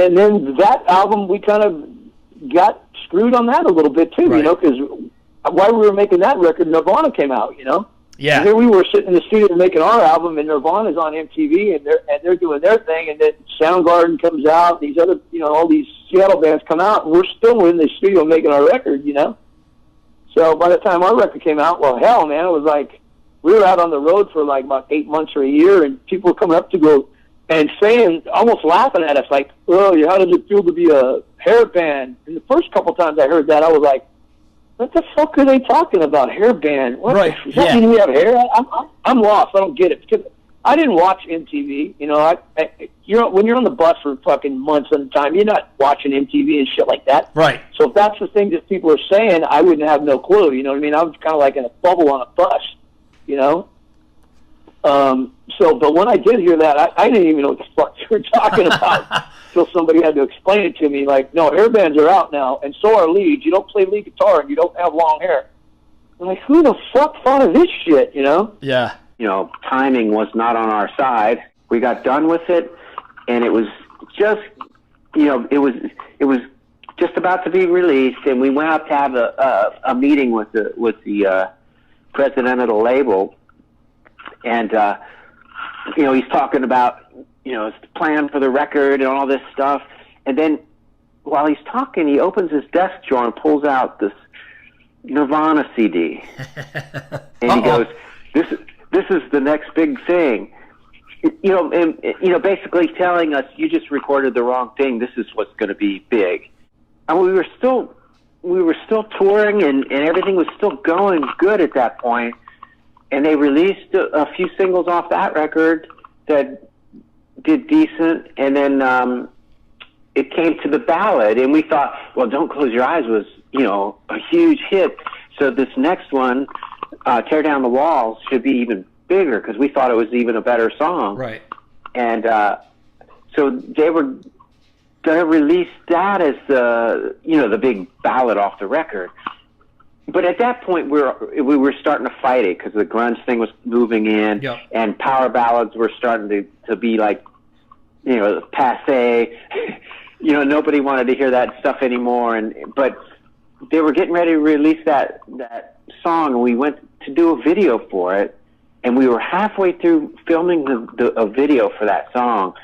and then that album, we kind of got screwed on that a little bit too, you know, because while we were making that record, Nirvana came out, you know. Yeah. And here we were sitting in the studio making our album, and Nirvana's on MTV, and they're doing their thing, and then Soundgarden comes out, these other, you know, all these Seattle bands come out, and we're still in the studio making our record, you know. So by the time our record came out, well, hell, man, it was like we were out on the road for like about 8 months or a year, and people were coming up to go and saying, almost laughing at us, like, "Oh, how does it feel to be a hair band?" And the first couple times I heard that, I was like, "What the fuck are they talking about? Hair band? What? Does that mean we have hair?" I'm lost. I don't get it because I didn't watch MTV. You know, when you're on the bus for fucking months at a time, you're not watching MTV and shit like that. Right. So if that's the thing that people are saying, I wouldn't have no clue. You know what I mean? I was kind of like in a bubble on a bus. You know. But when I did hear that, I didn't even know what the fuck they were talking about until somebody had to explain it to me. Like, no, hair bands are out now, and so are leads. You don't play lead guitar, and you don't have long hair. I'm like, who the fuck thought of this shit, you know? Yeah. You know, timing was not on our side. We got done with it, and it was just, you know, it was just about to be released, and we went up to have a meeting with the president of the label. And, you know, he's talking about, you know, his plan for the record and all this stuff. And then while he's talking, he opens his desk drawer and pulls out this Nirvana CD. And he goes, this is the next big thing. Basically telling us, you just recorded the wrong thing. This is what's going to be big. And we were still touring, and everything was still going good at that point. And they released a few singles off that record that did decent. And then it came to the ballad, and we thought, well, Don't Close Your Eyes was, you know, a huge hit. So this next one, Tear Down the Walls, should be even bigger because we thought it was even a better song. Right. And so they were going to release that as the big ballad off the record. But at that point, we were starting to fight it because the grunge thing was moving in, and power ballads were starting to be like, you know, passé. You know, nobody wanted to hear that stuff anymore. But they were getting ready to release that song, and we went to do a video for it, and we were halfway through filming a video for that song,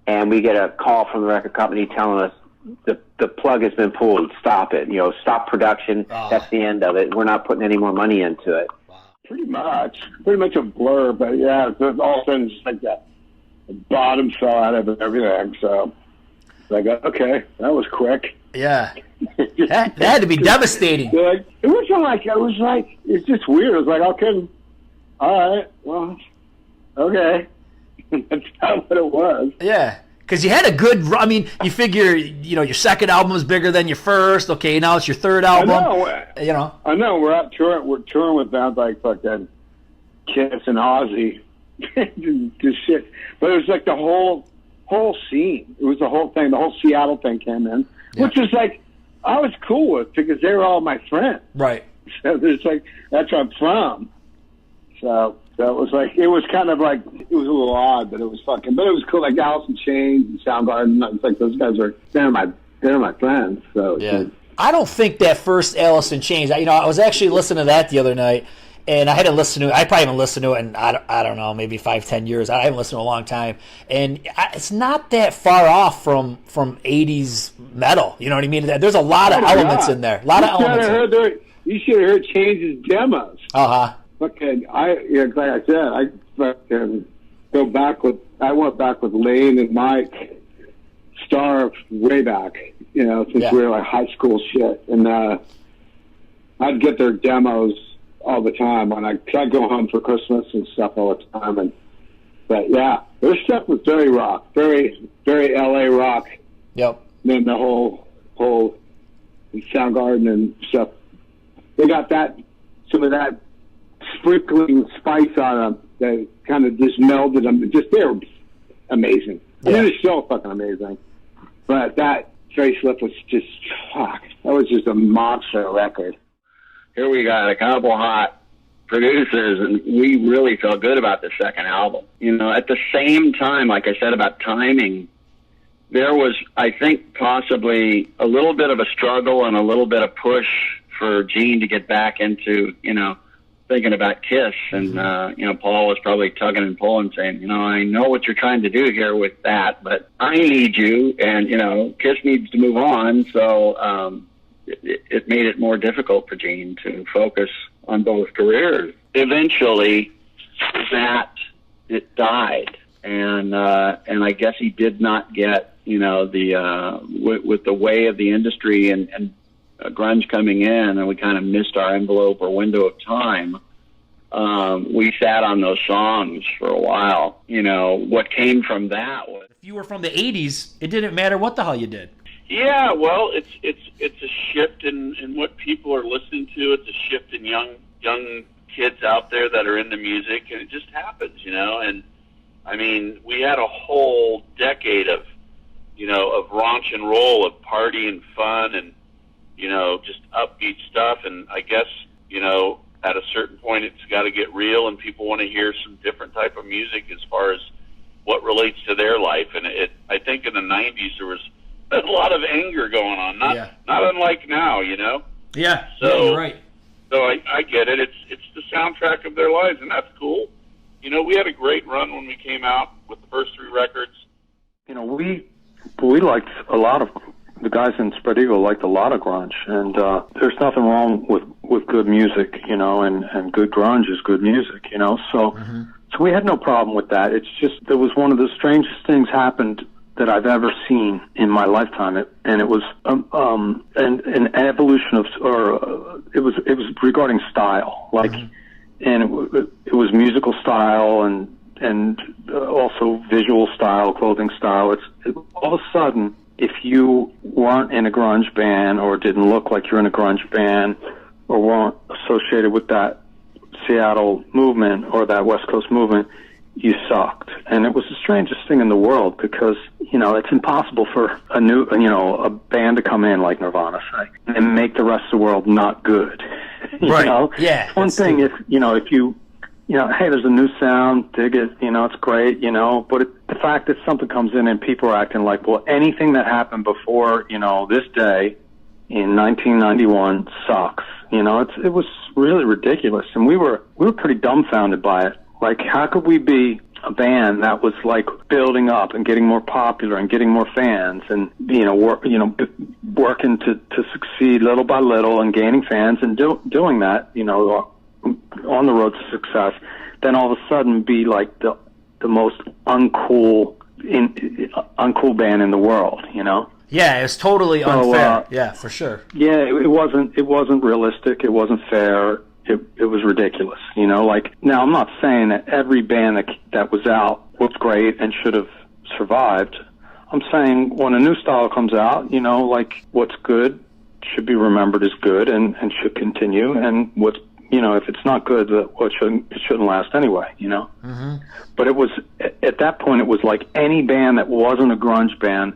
and we get a call from the record company telling us, the plug has been pulled. Stop it. You know, stop production. That's the end of it. We're not putting any more money into it. Pretty much a blur, but yeah, all of a sudden it's like that. The bottom fell out of everything. So, like, okay, that was quick. Yeah, that had to be devastating. It was just weird. It was like, okay, all right, well, okay, that's not what it was. Yeah. Because you had a good, I mean, you figure, you know, your second album is bigger than your first. Okay, now it's your third album. I know. We're out touring. We're touring with bands like fucking Kiss and Ozzy, just shit. But it was like the whole scene. It was the whole thing. The whole Seattle thing came in, which was like I was cool with because they were all my friends. Right. So it's like that's where I'm from. So it was like, it was kind of like, it was a little odd, but it was but it was cool. Like Alice in Chains and Soundgarden, it's like those guys they're my friends. So yeah. I don't think that first Alice in Chains, I was actually listening to that the other night, and I hadn't listened to it. I probably haven't listened to it in, I don't know, maybe 5-10 years. I haven't listened to it in a long time. And it's not that far off from 80's metal. You know what I mean? There's a lot of elements in there. You should have heard Chains' demos. Uh-huh. Okay, like I said, I went back with Lane and Mike Starr way back, since we were like high school shit, and I'd get their demos all the time when I'd go home for Christmas and stuff all the time, but yeah, their stuff was very rock, very very LA rock. Yep. And then the whole Soundgarden and stuff, they got some of that sprinkling spice on them that kind of just melded them. They were amazing. Yeah. They're still fucking amazing. But that facelift was just, fuck, that was just a monster record. Here we got a couple hot producers, and we really felt good about the second album. At the same time, like I said about timing, there was, I think, possibly a little bit of a struggle and a little bit of push for Gene to get back into, thinking about Kiss. And, Paul was probably tugging and pulling, saying, I know what you're trying to do here with that, but I need you, and, Kiss needs to move on. So it made it more difficult for Gene to focus on both careers. Eventually, it died. And I guess he did not get, with the way of the industry and grunge coming in, and we kind of missed our envelope or window of time. We sat on those songs for a while. What came from that was, if you were from the 80s, it didn't matter what the hell you did. Yeah, well, it's a shift in what people are listening to. It's a shift in young kids out there that are into music, and it just happens, and I mean, we had a whole decade of raunch and roll, of party and fun, and just upbeat stuff. And I guess at a certain point, it's got to get real, and people want to hear some different type of music as far as what relates to their life. And I think in the '90s there was a lot of anger going on, not unlike now, Yeah. So yeah, you're right. So I get it. It's the soundtrack of their lives, and that's cool. We had a great run when we came out with the first 3 records. We liked a lot of, the guys in Spread Eagle liked a lot of grunge, and there's nothing wrong with good music, and good grunge is good music, so so we had no problem with that. It's just, there was one of the strangest things happened that I've ever seen in my lifetime, and it was an evolution of, or it was regarding style, like, and it was musical style and also visual style, clothing style. All of a sudden, if you weren't in a grunge band or didn't look like you're in a grunge band or weren't associated with that Seattle movement or that West Coast movement, you sucked. And it was the strangest thing in the world, because, it's impossible for a band to come in like Nirvana, say, and make the rest of the world not good. Right. Yeah. One thing, if you hey, there's a new sound, dig it, it's great, but the fact that something comes in and people are acting like, well, anything that happened before, this day in 1991 sucks. It was really ridiculous, and we were pretty dumbfounded by it. Like, how could we be a band that was like building up and getting more popular and getting more fans and working to succeed little by little and gaining fans and doing that, on the road to success, then all of a sudden be like the most uncool band in the world, Yeah, it was totally unfair. Yeah, for sure. Yeah, it wasn't realistic. It wasn't fair. It was ridiculous. Like, now I'm not saying that every band that was out was great and should have survived. I'm saying when a new style comes out, like, what's good should be remembered as good and should continue, and what's, if it's not good, it shouldn't last anyway, But it was, at that point, it was like any band that wasn't a grunge band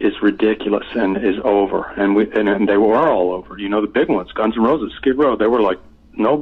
is ridiculous and is over. And they were all over, the big ones, Guns N' Roses, Skid Row, they were like, no,